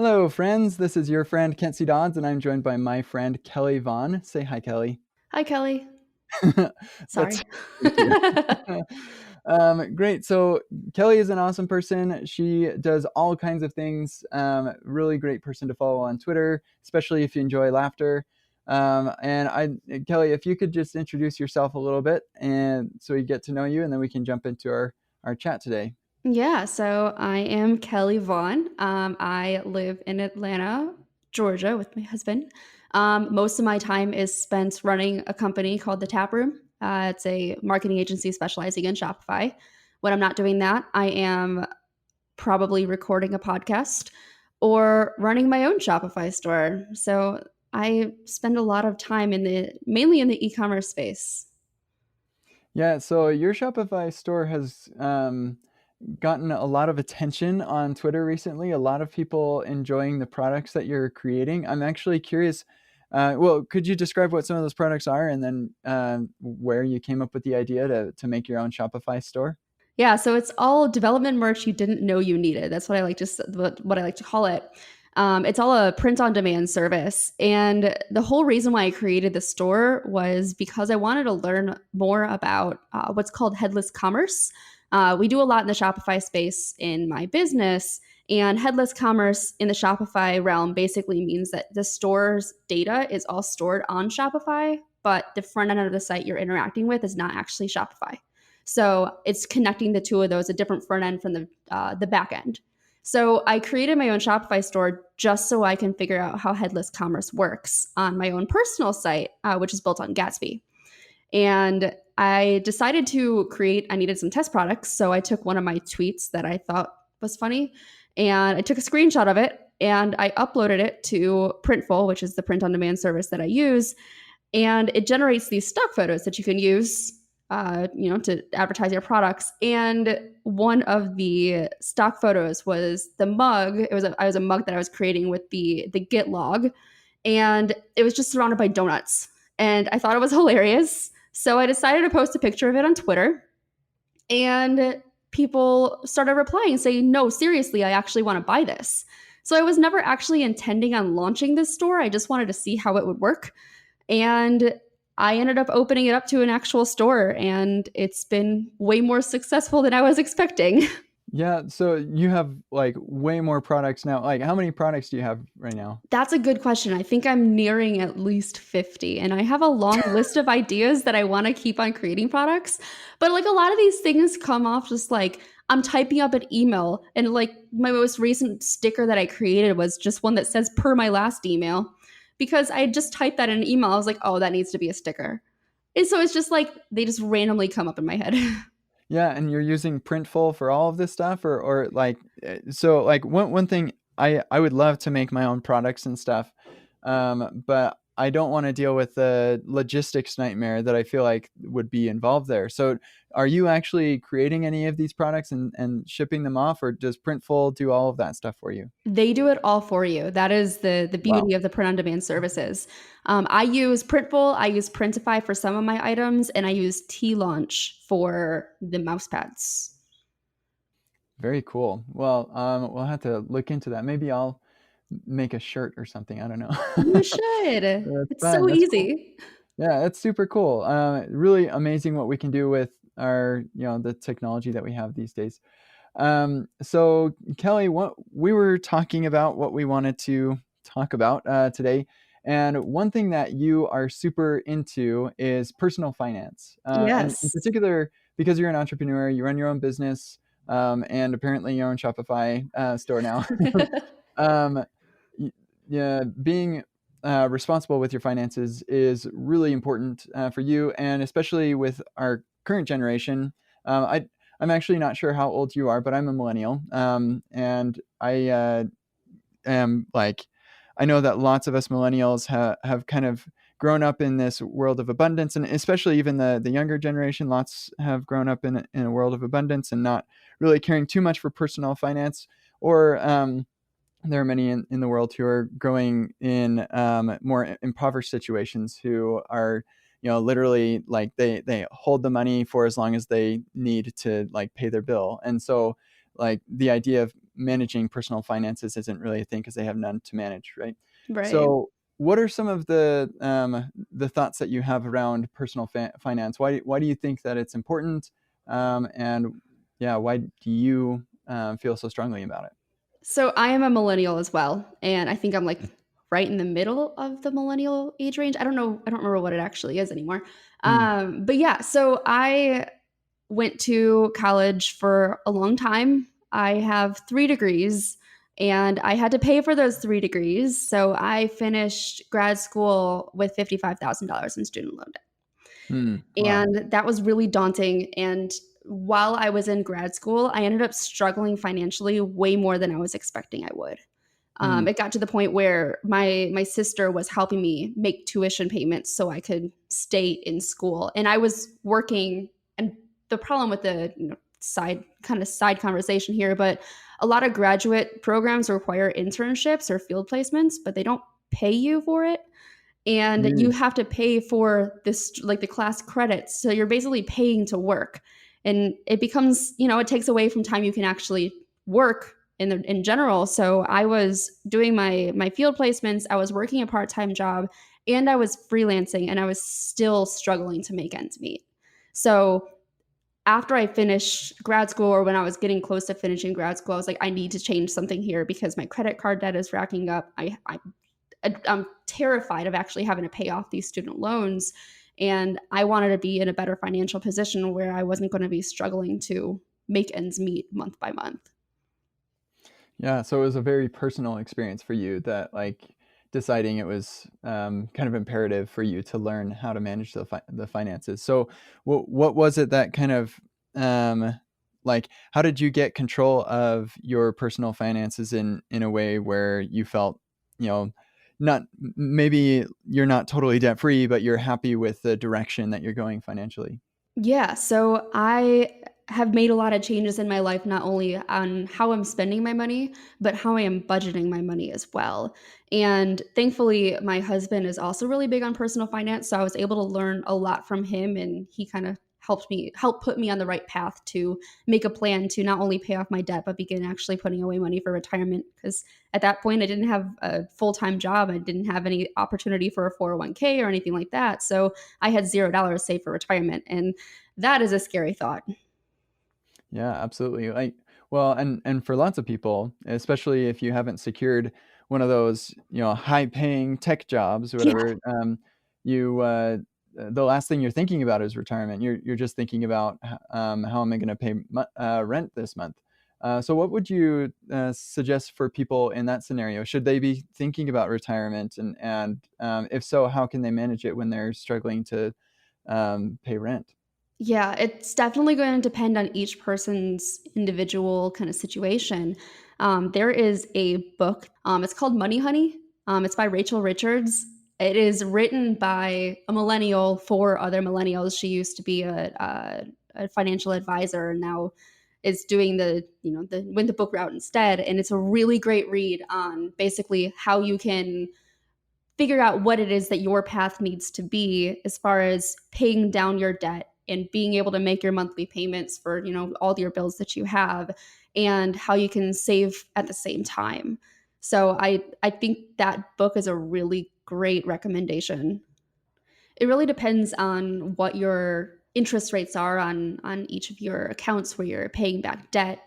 Hello, friends. This is your friend Kenzie Dodds, and I'm joined by my friend Kelly Vaughn. Say hi, Kelly. Hi, Kelly. That's Sorry. great. So Kelly is an awesome person. She does all kinds of things. Really great person to follow on Twitter, especially if you enjoy laughter. Kelly, if you could just introduce yourself a little bit, and so we get to know you, and then we can jump into our chat today. Yeah, so I am Kelly Vaughn. I live in Atlanta, Georgia, with my husband. Most of my time is spent running a company called The Tap Room. It's a marketing agency specializing in Shopify. When I'm not doing that, I am probably recording a podcast or running my own Shopify store. So I spend a lot of time mainly in the e-commerce space. Yeah. So your Shopify store has gotten a lot of attention on Twitter recently. A lot of people enjoying the products that you're creating. I'm actually curious. Well, could you describe what some of those products are, and then where you came up with the idea to make your own Shopify store? Yeah, so it's all development merch you didn't know you needed. That's what I like to what I like to call it. It's all a print-on-demand service, and the whole reason why I created the store was because I wanted to learn more about what's called headless commerce. We do a lot in the Shopify space in my business, and headless commerce in the Shopify realm basically means that the store's data is all stored on Shopify, but the front end of the site you're interacting with is not actually Shopify. So it's connecting the two of those, a different front end from the back end. So I created my own Shopify store just so I can figure out how headless commerce works on my own personal site, which is built on Gatsby. And I decided I needed some test products. So I took one of my tweets that I thought was funny and I took a screenshot of it and I uploaded it to Printful, which is the print on demand service that I use, and it generates these stock photos that you can use to advertise your products. And one of the stock photos was the mug. I was a mug that I was creating with the Git log, and it was just surrounded by donuts. And I thought it was hilarious, so I decided to post a picture of it on Twitter, and people started replying saying, "No, seriously, I actually want to buy this." So I was never actually intending on launching this store. I just wanted to see how it would work. And I ended up opening it up to an actual store, and it's been way more successful than I was expecting. Yeah. So you have like way more products now. Like, how many products do you have right now? That's a good question. I think I'm nearing at least 50, and I have a long list of ideas that I want to keep on creating products. But like a lot of these things come off just like I'm typing up an email, and like my most recent sticker that I created was just one that says per my last email because I had just typed that in an email. I was like, oh, that needs to be a sticker. And so it's just like they just randomly come up in my head. Yeah, and you're using Printful for all of this stuff, or like, so like one thing I would love to make my own products and stuff, but I don't want to deal with the logistics nightmare that I feel like would be involved there. So, are you actually creating any of these products and shipping them off, or does Printful do all of that stuff for you? They do it all for you. That is the Wow. beauty of the print on demand services. I use Printful, I use Printify for some of my items, and I use T Launch for the mouse pads. Very cool. Well, we'll have to look into that. Maybe I'll make a shirt or something. I don't know. You should. That's It's fun. so That's cool. easy. Yeah, that's super cool. Really amazing what we can do with our, the technology that we have these days. So Kelly, what we were talking about, what we wanted to talk about today, and one thing that you are super into is personal finance, and in Yes. particular because you're an entrepreneur, you run your own business, and apparently your own Shopify store now. um, yeah, being responsible with your finances is really important for you, and especially with our current generation. I'm actually not sure how old you are, but I'm a millennial, and I am like, I know that lots of us millennials have kind of grown up in this world of abundance, and especially even the younger generation, lots have grown up in a world of abundance and not really caring too much for personal finance, or there are many in the world who are growing in more impoverished situations, who are, literally like they hold the money for as long as they need to like pay their bill. And so like the idea of managing personal finances isn't really a thing because they have none to manage, right? Right. So what are some of the thoughts that you have around personal finance? Why do you think that it's important? And yeah, why do you feel so strongly about it? So I am a millennial as well, and I think I'm like right in the middle of the millennial age range. I don't know. I don't remember what it actually is anymore. Hmm. But yeah, so I went to college for a long time. I have 3 degrees, and I had to pay for those 3 degrees. So I finished grad school with $55,000 in student loan debt. Hmm. Wow. And that was really daunting. And while I was in grad school, I ended up struggling financially way more than I was expecting I would. Hmm. It got to the point where my sister was helping me make tuition payments so I could stay in school, and I was working. And the problem with the side conversation here, but a lot of graduate programs require internships or field placements, but they don't pay you for it, and you Mm. have to pay for this, like the class credits, so you're basically paying to work, and it becomes, it takes away from time you can actually work in general. So I was doing my field placements, I was working a part-time job, and I was freelancing, and I was still struggling to make ends meet. So after I finished grad school, or when I was getting close to finishing grad school, I was like, I need to change something here because my credit card debt is racking up. I'm terrified of actually having to pay off these student loans. And I wanted to be in a better financial position where I wasn't going to be struggling to make ends meet month by month. Yeah, so it was a very personal experience for you that like deciding it was kind of imperative for you to learn how to manage the finances. So what was it that kind of um, like how did you get control of your personal finances in a way where you felt, you know, not maybe you're not totally debt free, but you're happy with the direction that you're going financially? Yeah, so I have made a lot of changes in my life, not only on how I'm spending my money, but how I am budgeting my money as well. And thankfully, my husband is also really big on personal finance, so I was able to learn a lot from him, and he kind of help put me on the right path to make a plan to not only pay off my debt, but begin actually putting away money for retirement. Because at that point, I didn't have a full-time job, I didn't have any opportunity for a 401k or anything like that. So I had $0 saved for retirement, and that is a scary thought. Yeah, absolutely. Like, well, and for lots of people, especially if you haven't secured one of those, high-paying tech jobs or Yeah. whatever, you the last thing you're thinking about is retirement. You're just thinking about how am I going to pay rent this month. So, what would you suggest for people in that scenario? Should they be thinking about retirement, and if so, how can they manage it when they're struggling to pay rent? Yeah, it's definitely going to depend on each person's individual kind of situation. There is a book, it's called Money Honey. It's by Rachel Richards. It is written by a millennial for other millennials. She used to be a financial advisor, and now is doing the went the book route instead. And it's a really great read on basically how you can figure out what it is that your path needs to be as far as paying down your debt and being able to make your monthly payments for, all your bills that you have, and how you can save at the same time. So I think that book is a really great recommendation. It really depends on what your interest rates are on each of your accounts where you're paying back debt,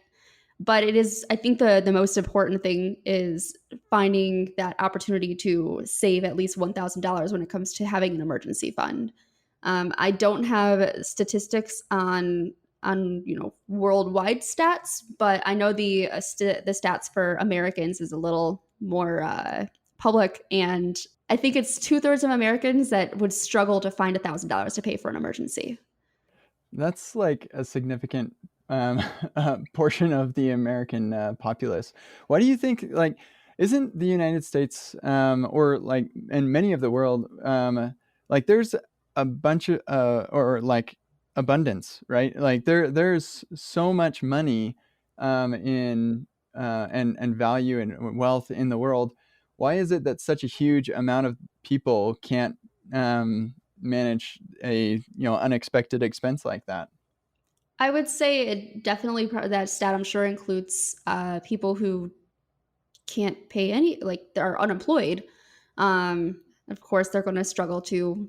but it is, I think, the most important thing is finding that opportunity to save at least $1,000 when it comes to having an emergency fund. I don't have statistics on worldwide stats, but I know the stats for Americans is a little more public, and I think it's 2/3 of Americans that would struggle to find $1,000 to pay for an emergency. That's like a significant portion of the American populace. Why do you think, like, isn't the United States or like in many of the world, like there's a bunch of or like abundance, right? Like there's so much money in and value and wealth in the world. Why is it that such a huge amount of people can't manage a unexpected expense like that? I would say it definitely that stat I'm sure includes people who can't pay any, like they're unemployed. Of course, they're going to struggle to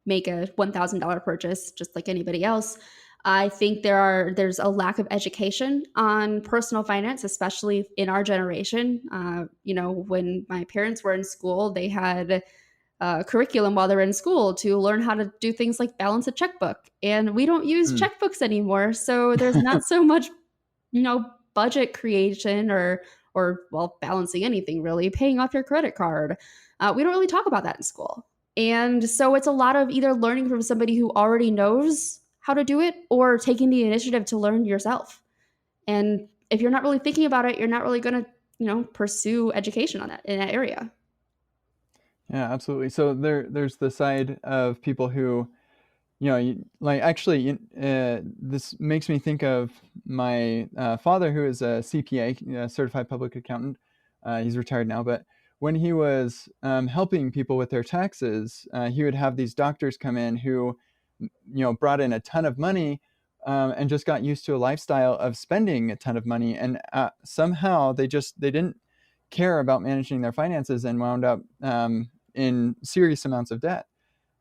make a $1,000 purchase just like anybody else. I think there's a lack of education on personal finance, especially in our generation. When my parents were in school, they had curriculum while they're in school to learn how to do things like balance a checkbook, and we don't use Mm. checkbooks anymore. So there's not so much budget creation or well, balancing anything really, paying off your credit card. We don't really talk about that in school. And so it's a lot of either learning from somebody who already knows how to do it or taking the initiative to learn yourself. And if you're not really thinking about it, you're not really going to, pursue education on that in that area. Yeah, absolutely. So there's the side of people who, like actually, this makes me think of my father, who is a CPA, certified public accountant. He's retired now, but when he was helping people with their taxes, he would have these doctors come in who, brought in a ton of money, and just got used to a lifestyle of spending a ton of money, and somehow they didn't care about managing their finances and wound up in serious amounts of debt,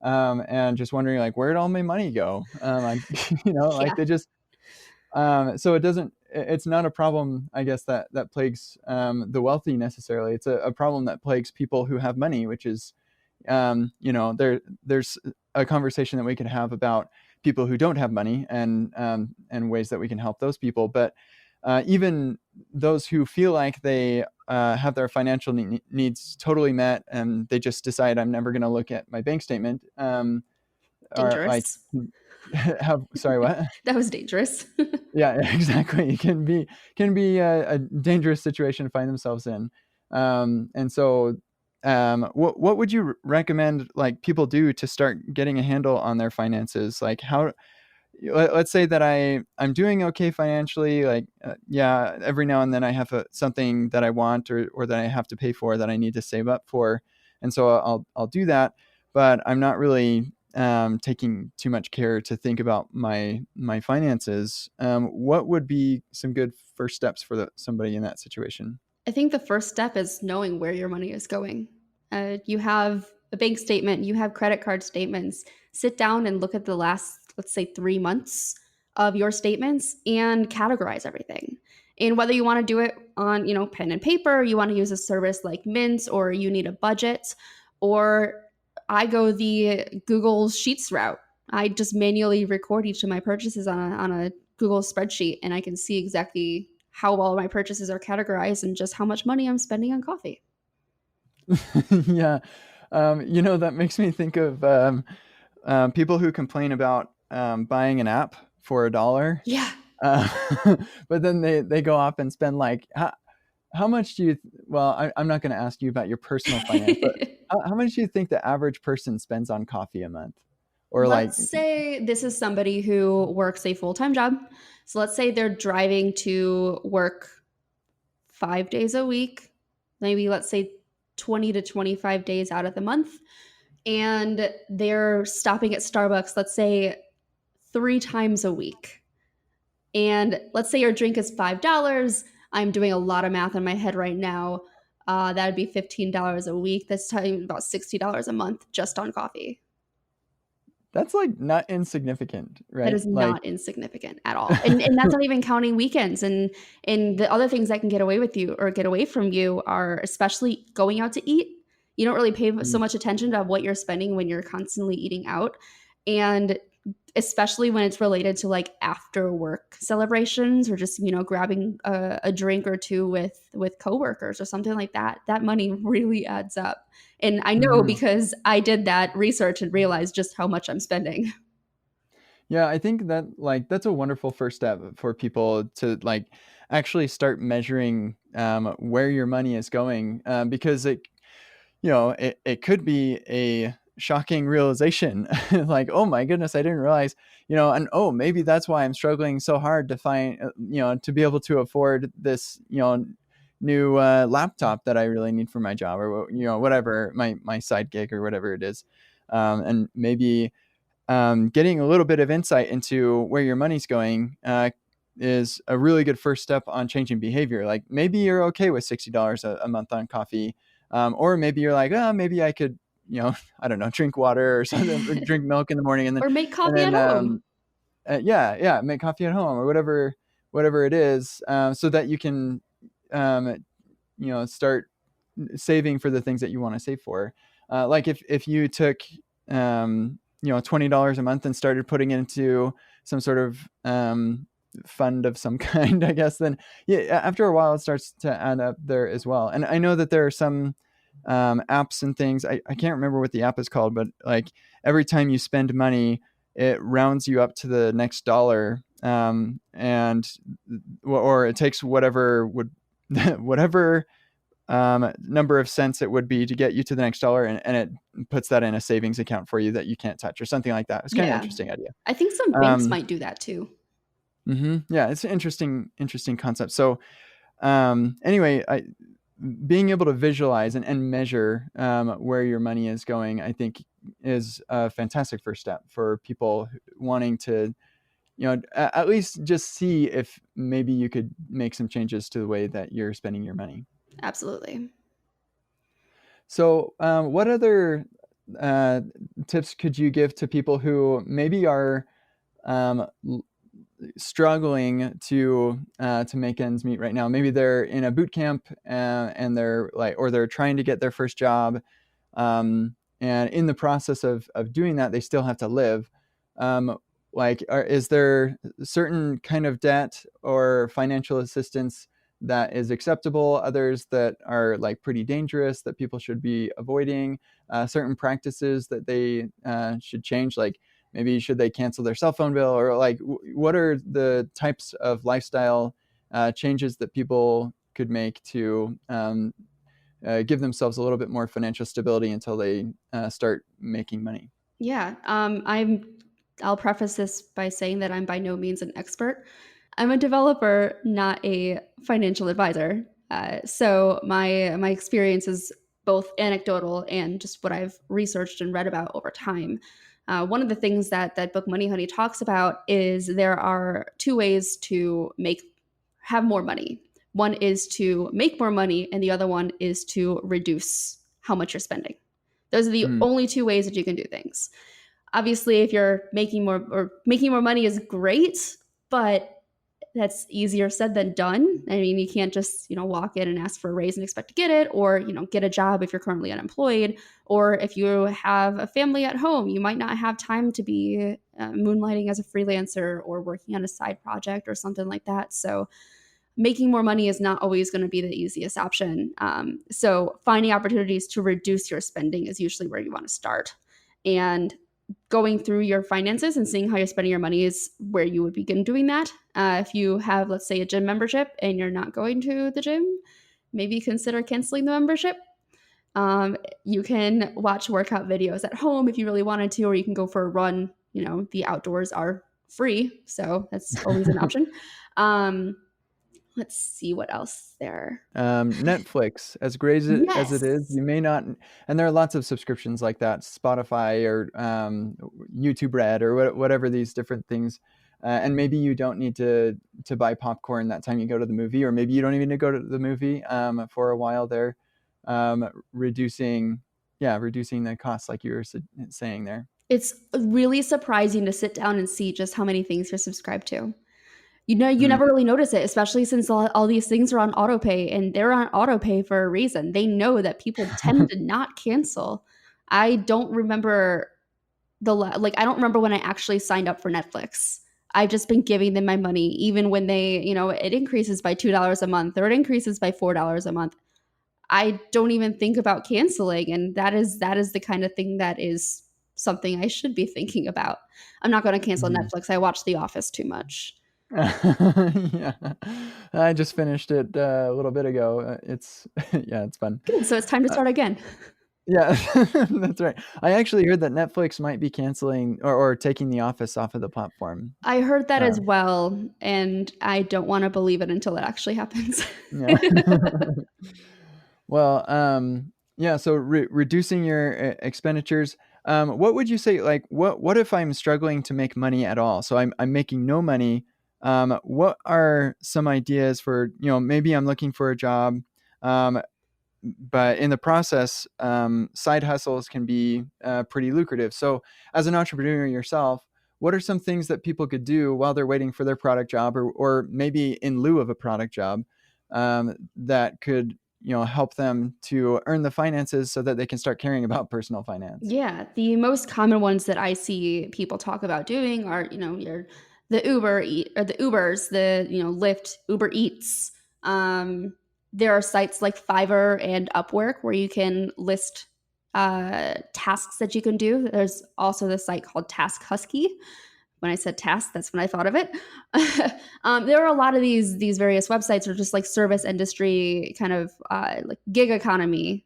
and just wondering like where'd all my money go. Like Yeah. they just so it's not a problem, I guess, that plagues the wealthy necessarily. It's a problem that plagues people who have money, which is there's a conversation that we can have about people who don't have money, and ways that we can help those people. But even those who feel like they have their financial needs totally met, and they just decide I'm never going to look at my bank statement, are like Dangerous. have sorry, what? That was dangerous. Yeah, exactly. It can be a dangerous situation to find themselves in. And so, what would you recommend like people do to start getting a handle on their finances? Like how let's say that I'm doing okay financially, like yeah, every now and then I have something that I want, or that I have to pay for, that I need to save up for, and so I'll do that, but I'm not really taking too much care to think about my finances. What would be some good first steps for somebody in that situation? I think the first step is knowing where your money is going. You have a bank statement, you have credit card statements. Sit down and look at the last, let's say, 3 months of your statements and categorize everything. And whether you want to do it on, pen and paper, you want to use a service like Mint, or you need a budget, or I go the Google Sheets route. I just manually record each of my purchases on a Google spreadsheet, and I can see exactly how all my purchases are categorized and just how much money I'm spending on coffee. Yeah, that makes me think of people who complain about buying an app for $1. Yeah. uh, but then they go off and spend like how much do you well, I'm not going to ask you about your personal finance, but how much do you think the average person spends on coffee a month, or like? Let's say this is somebody who works a full time job. So let's say they're driving to work 5 days a week, maybe let's say 20 to 25 days out of the month. And they're stopping at Starbucks, let's say 3 times a week. And let's say your drink is $5. I'm doing a lot of math in my head right now. That would be $15 a week. That's talking about $60 a month just on coffee. That's like not insignificant, That right? is Like not insignificant at all. And that's not even counting weekends, and the other things that can get away with you or get away from you are especially going out to eat. You don't really pay so much attention to what you're spending when you're constantly eating out. And especially when it's related to like after work celebrations, or just grabbing a drink or two with coworkers or something like that, that money really adds up. And I know Mhm. because I did that research and realized just how much I'm spending. Yeah, I think that like that's a wonderful first step for people to like actually start measuring where your money is going, because it could be a shocking realization like, oh my goodness, I didn't realize, and oh, maybe that's why I'm struggling so hard to find, to be able to afford this, new laptop that I really need for my job, or whatever, my side gig or whatever it is. And maybe getting a little bit of insight into where your money's going is a really good first step on changing behavior. Like maybe you're okay with $60 a month on coffee, or maybe you're like, oh, maybe I could, I don't know, drink water or something, or drink milk in the morning, Or make and coffee at then home. yeah, make coffee at home or whatever it is, so that you can um, start saving for the things that you want to save for. Like if you took $20 a month and started putting it into some sort of fund of some kind, I guess, then yeah, after a while it starts to add up there as well. And I know that there are some apps and things. I can't remember what the app is called, but like every time you spend money, it rounds you up to the next dollar, and or it takes whatever would whatever number of cents it would be to get you to the next dollar, and it puts that in a savings account for you that you can't touch or something like that. It's kind of Yeah. interesting idea. I think some banks might do that too. Yeah, it's an interesting concept. So anyway, being able to visualize and measure where your money is going, I think, is a fantastic first step for people wanting to, at least just see if maybe you could make some changes to the way that you're spending your money. Absolutely. So, what other uh, tips could you give to people who maybe are um, struggling to make ends meet right now? Maybe they're in a boot camp, and they're like, or they're trying to get their first job, and in the process of doing that, they still have to live. Is there certain kind of debt or financial assistance that is acceptable, others that are like pretty dangerous that people should be avoiding, certain practices that they should change, like maybe should they cancel their cell phone bill, or like what are the types of lifestyle changes that people could make to give themselves a little bit more financial stability until they start making money? Yeah. I'll preface this by saying that I'm by no means an expert. I'm a developer, not a financial advisor. So my experience is both anecdotal and just what I've researched and read about over time. One of the things that book Money Honey talks about is there are two ways to have more money. One is to make more money, and the other one is to reduce how much you're spending. Those are the Mm. only two ways that you can do things. Obviously, if you're making more money is great, but that's easier said than done. I mean, you can't just, walk in and ask for a raise and expect to get it, or, get a job if you're currently unemployed, or if you have a family at home, you might not have time to be moonlighting as a freelancer or working on a side project or something like that. So making more money is not always going to be the easiest option. So finding opportunities to reduce your spending is usually where you want to start. And going through your finances and seeing how you're spending your money is where you would begin doing that. If you have, let's say, a gym membership and you're not going to the gym, maybe consider canceling the membership. You can watch workout videos at home if you really wanted to, or you can go for a run. The outdoors are free, so that's always an option. Let's see what else there. Netflix, as great as it is, Yes. you may not, and there are lots of subscriptions like that, Spotify or YouTube Red or whatever these different things. And maybe you don't need to buy popcorn that time you go to the movie, or maybe you don't even need to go to the movie for a while there, reducing the costs like you were saying there. It's really surprising to sit down and see just how many things you're subscribed to. You Mm. never really notice it, especially since all these things are on autopay, and they're on autopay for a reason. They know that people tend to not cancel. I don't remember I don't remember when I actually signed up for Netflix. I've just been giving them my money, even when it increases by $2 a month or it increases by $4 a month. I don't even think about canceling, and that is the kind of thing that is something I should be thinking about. I'm not going to cancel Mhm. Netflix. I watch The Office too much. Yeah, I just finished it a little bit ago. It's yeah, it's fun. Good, so it's time to Uh, start again. yeah, that's right. I actually heard that Netflix might be canceling or taking The Office off of the platform. I heard that Uh, as well, and I don't wanna believe it until it actually happens. yeah. Well, yeah. So reducing your expenditures. What would you say, like, what if I'm struggling to make money at all? So I'm making no money. What are some ideas for, maybe I'm looking for a job, um, but in the process, side hustles can be pretty lucrative. So as an entrepreneur yourself, what are some things that people could do while they're waiting for their product job, or maybe in lieu of a product job, that could, help them to earn the finances so that they can start caring about personal finance? Yeah, the most common ones that I see people talk about doing are, the Ubers, the Lyft, Uber Eats. Um, there are sites like Fiverr and Upwork where you can list tasks that you can do. There's also the site called Task Husky. When I said task, that's when I thought of it. There are a lot of these various websites or just like service industry kind of like gig economy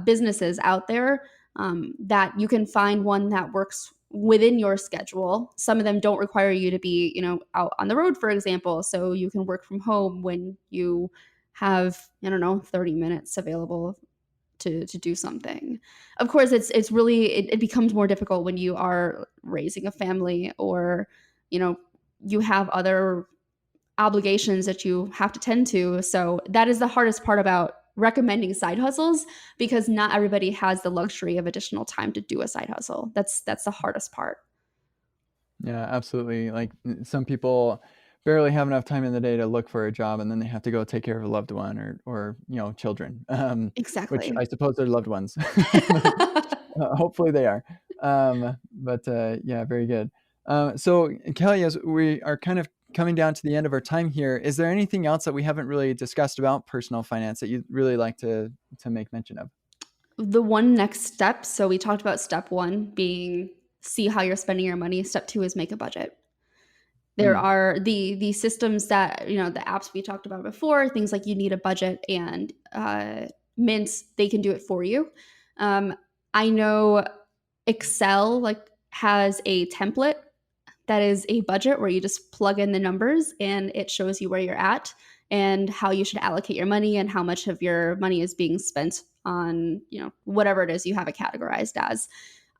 businesses out there that you can find one that works within your schedule. Some of them don't require you to be, out on the road, for example. So you can work from home when you have, I don't know, 30 minutes available to do something. Of course, it's really it becomes more difficult when you are raising a family or, you know, you have other obligations that you have to tend to. So that is the hardest part about recommending side hustles because not everybody has the luxury of additional time to do a side hustle. That's the hardest part. Yeah, absolutely. Like some people barely have enough time in the day to look for a job, and then they have to go take care of a loved one, or children, which Exactly. I suppose they're loved ones. But, hopefully they are. But yeah, very good. So Kelly, as we are kind of coming down to the end of our time here, is there anything else that we haven't really discussed about personal finance that you'd really like to make mention of? The one next step, so we talked about step 1 being see how you're spending your money. Step 2 is make a budget. There Mm, are the systems that, the apps we talked about before, things like You Need a Budget and Mint, they can do it for you. Um, I know Excel like has a template that is a budget where you just plug in the numbers and it shows you where you're at and how you should allocate your money and how much of your money is being spent on, whatever it is you have it categorized as.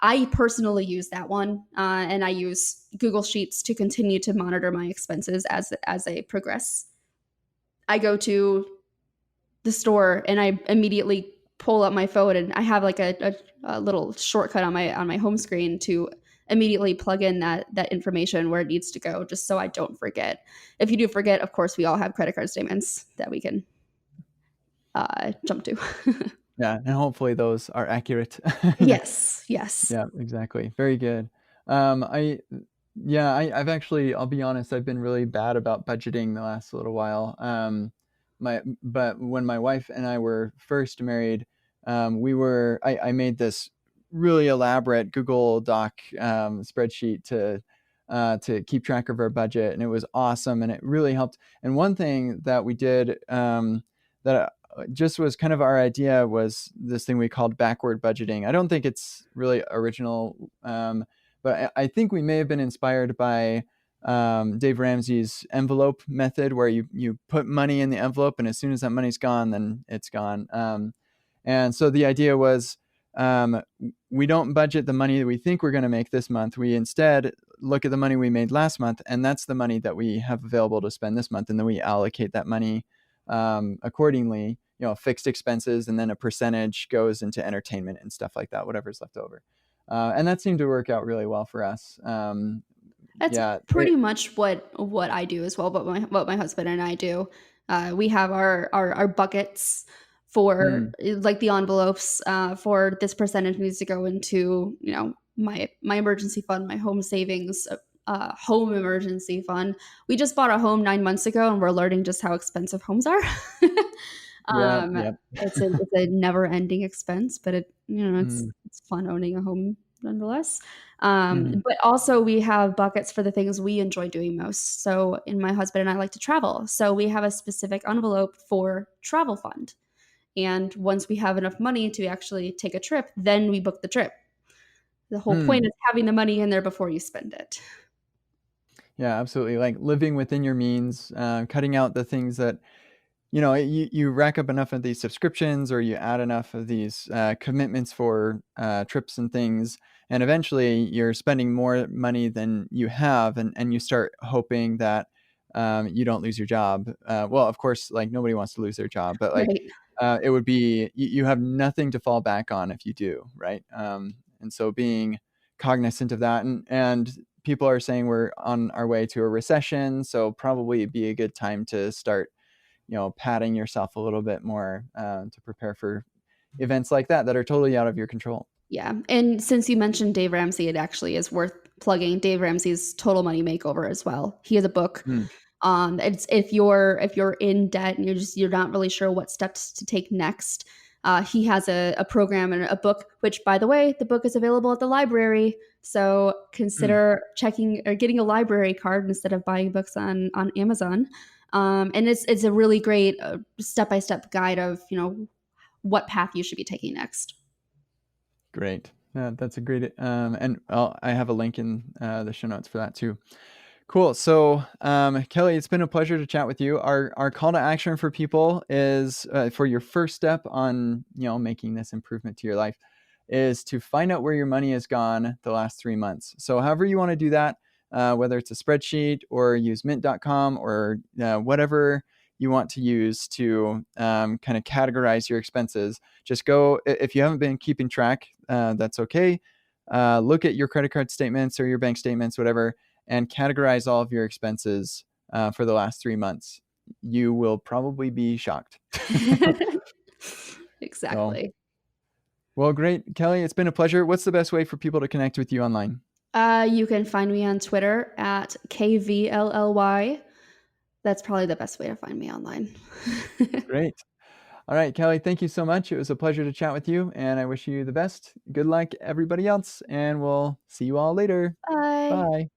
I personally use that one, and I use Google Sheets to continue to monitor my expenses as they progress. I go to the store and I immediately pull up my phone and I have like a little shortcut on my home screen to immediately plug in that information where it needs to go, just so I don't forget. If you do forget, of course, we all have credit card statements that we can jump to. yeah, and hopefully those are accurate. Yes, yes. Yeah, exactly. Very good. I yeah, I've actually, I'll be honest, I've been really bad about budgeting the last little while. But when my wife and I were first married, I made this really elaborate Google Doc spreadsheet to keep track of our budget, and it was awesome, and it really helped. And one thing that we did, that just was kind of our idea, was this thing we called backward budgeting. I don't think it's really original, but I think we may have been inspired by Dave Ramsey's envelope method, where you put money in the envelope, and as soon as that money's gone, then it's gone. And so the idea was, um, we don't budget the money that we think we're going to make this month. We instead look at the money we made last month, and that's the money that we have available to spend this month, and then we allocate that money accordingly. Fixed expenses, and then a percentage goes into entertainment and stuff like that, whatever's left over. And that seemed to work out really well for us. That's Yeah, pretty much what I do as well, but what my husband and I do. We have our buckets for mm, like the envelopes for this percentage needs to go into, my emergency fund, my home savings, home emergency fund. We just bought a home 9 months ago, and we're learning just how expensive homes are. yeah, um, yep. it's a never ending expense, but it's Mm, it's fun owning a home nonetheless. mhm, But also we have buckets for the things we enjoy doing most. So, and my husband and I like to travel. So we have a specific envelope for travel fund. And once we have enough money to actually take a trip, then we book the trip. The whole point mm. is having the money in there before you spend it. Yeah, absolutely. Like living within your means, cutting out the things that you rack up enough of these subscriptions, or you add enough of these commitments for trips and things, and eventually you're spending more money than you have, and you start hoping that you don't lose your job. Well, of course, like nobody wants to lose their job, but like Right. it would be you have nothing to fall back on if you do, right? And so being cognizant of that, and people are saying we're on our way to a recession, so probably be a good time to start patting yourself a little bit more to prepare for events like that are totally out of your control. Yeah. And since you mentioned Dave Ramsey, it actually is worth plugging Dave Ramsey's Total Money Makeover as well. He has a book. Mm, It's if you're in debt and you're not really sure what steps to take next. He has a program and a book, which, by the way, the book is available at the library. So mm. consider checking or getting a library card instead of buying books on Amazon. And it's a really great step by step guide of what path you should be taking next. Great. That's a great, and I have a link in the show notes for that too. Cool. So, Kelly, it's been a pleasure to chat with you. Our call to action for people is for your first step on making this improvement to your life is to find out where your money has gone the last 3 months. So, however you want to do that, whether it's a spreadsheet or use Mint.com or whatever you want to use to kind of categorize your expenses. Just go, if you haven't been keeping track, that's okay. Look at your credit card statements or your bank statements, whatever, and categorize all of your expenses for the last 3 months. You will probably be shocked. So, Exactly. well, great. Kelly, it's been a pleasure. What's the best way for people to connect with you online? You can find me on Twitter at KVLLY. That's probably the best way to find me online. Great. All right, Kelly, thank you so much. It was a pleasure to chat with you, and I wish you the best. Good luck, everybody else, and we'll see you all later. Bye. Bye.